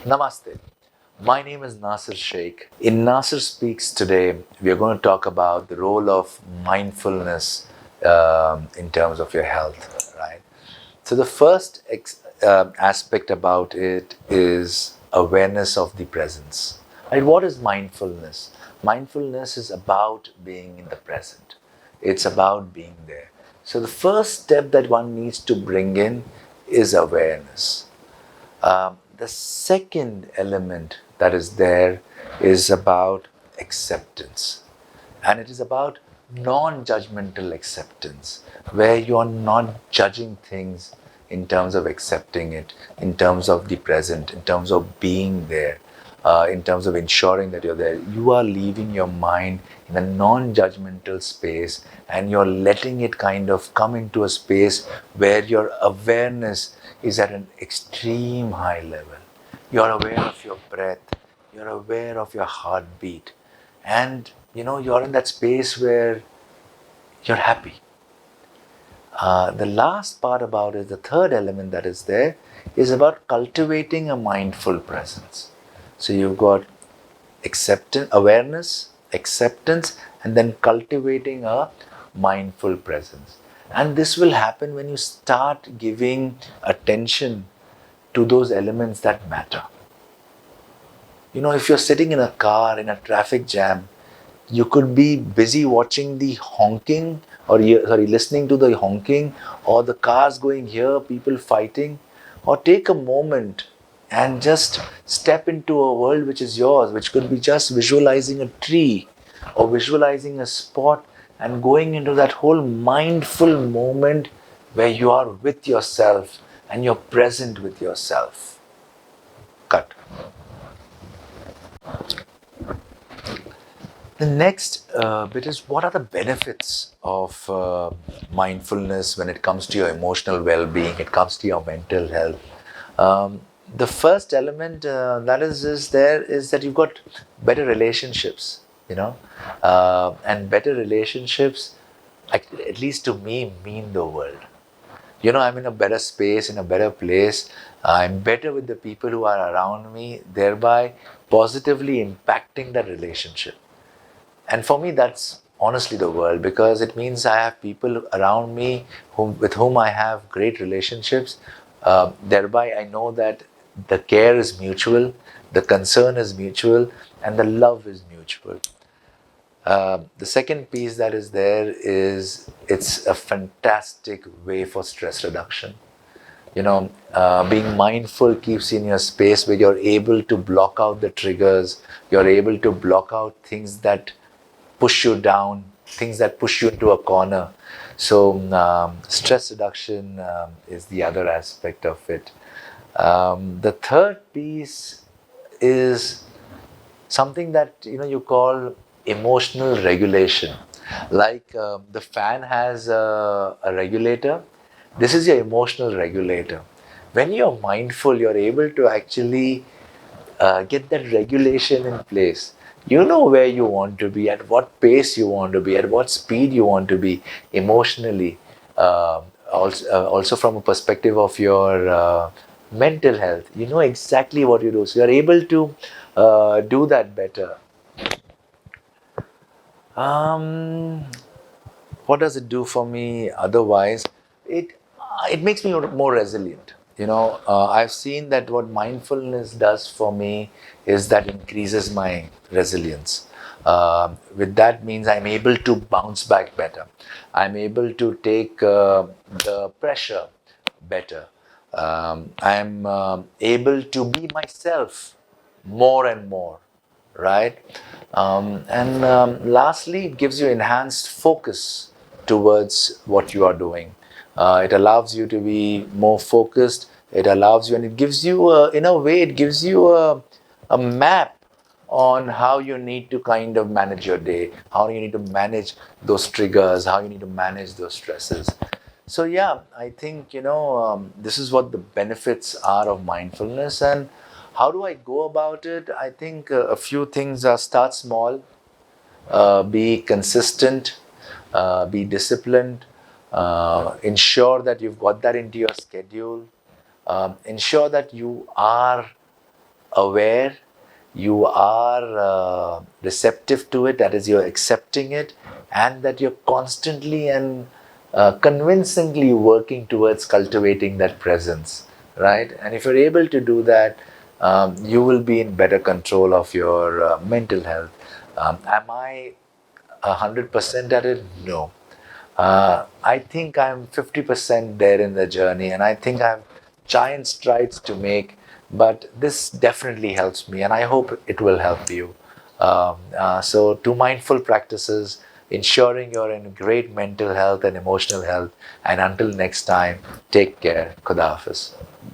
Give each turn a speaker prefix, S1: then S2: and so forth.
S1: Namaste. My name is Nasirspeaks. In Nasirspeaks today, we are going to talk about the role of mindfulness in terms of your health, right? So the first aspect about it is awareness of the presence. Right? What is mindfulness? Mindfulness is about being in the present. It's about being there. So the first step that one needs to bring in is awareness. The second element that is there is about acceptance. And it is about non-judgmental acceptance, where you are not judging things in terms of accepting it, in terms of the present, in terms of being there, in terms of ensuring that you're there. You are leaving your mind in a non-judgmental space and you're letting it kind of come into a space where your awareness is at an extreme high level. You're aware of your breath, you're aware of your heartbeat, and you're in that space where you're happy. The last part about it, the third element that is there, is about cultivating a mindful presence. So you've got acceptance, awareness, acceptance, and then cultivating a mindful presence. And this will happen when you start giving attention to those elements that matter. If you're sitting in a car in a traffic jam, you could be busy watching the honking or listening to the honking or the cars going here, people fighting, or take a moment and just step into a world which is yours, which could be just visualizing a tree or visualizing a spot and going into that whole mindful moment where you are with yourself and you're present with yourself. Cut. The next bit is, what are the benefits of mindfulness when it comes to your emotional well-being, it comes to your mental health. The first element that is there is that you've got better relationships, and better relationships, at least to me, mean the world. I'm in a better space, in a better place. I'm better with the people who are around me, thereby positively impacting that relationship. And for me, that's honestly the world, because it means I have people around me with whom I have great relationships. Thereby, I know that the care is mutual, the concern is mutual, and the love is mutual. The second piece that is there is, it's a fantastic way for stress reduction. Being mindful keeps you in your space where you're able to block out the triggers, you're able to block out things that push you down, things that push you into a corner. So stress reduction is the other aspect of it. The third piece is something that you call emotional regulation. Like the fan has a regulator. This is your emotional regulator. When you're mindful, you're able to actually get that regulation in place. You know where you want to be, at what pace you want to be, at what speed you want to be emotionally. Also from a perspective of your mental health, you know exactly what you do. So you're able to do that better. Um, what does it do for me otherwise? It makes me more resilient. I've seen that what mindfulness does for me is that increases my resilience. With that means I'm able to bounce back better. I'm able to take the pressure better. I'm able to be myself more and more, right? And lastly, it gives you enhanced focus towards what you are doing. It allows you to be more focused. It allows you, and it gives you, in a way, it gives you a map on how you need to kind of manage your day, how you need to manage those triggers, how you need to manage those stresses. So yeah, I think this is what the benefits are of mindfulness. And how do I go about it? I think a few things are: start small, be consistent, be disciplined, ensure that you've got that into your schedule, ensure that you are aware, you are receptive to it, that is, you're accepting it, and that you're constantly and convincingly working towards cultivating that presence, right? And if you're able to do that, you will be in better control of your mental health. Am I 100% at it? No. I think I'm 50% there in the journey, and I think I have giant strides to make. But this definitely helps me, and I hope it will help you. So, to mindful practices, ensuring you're in great mental health and emotional health. And until next time, take care. Khuda Hafiz.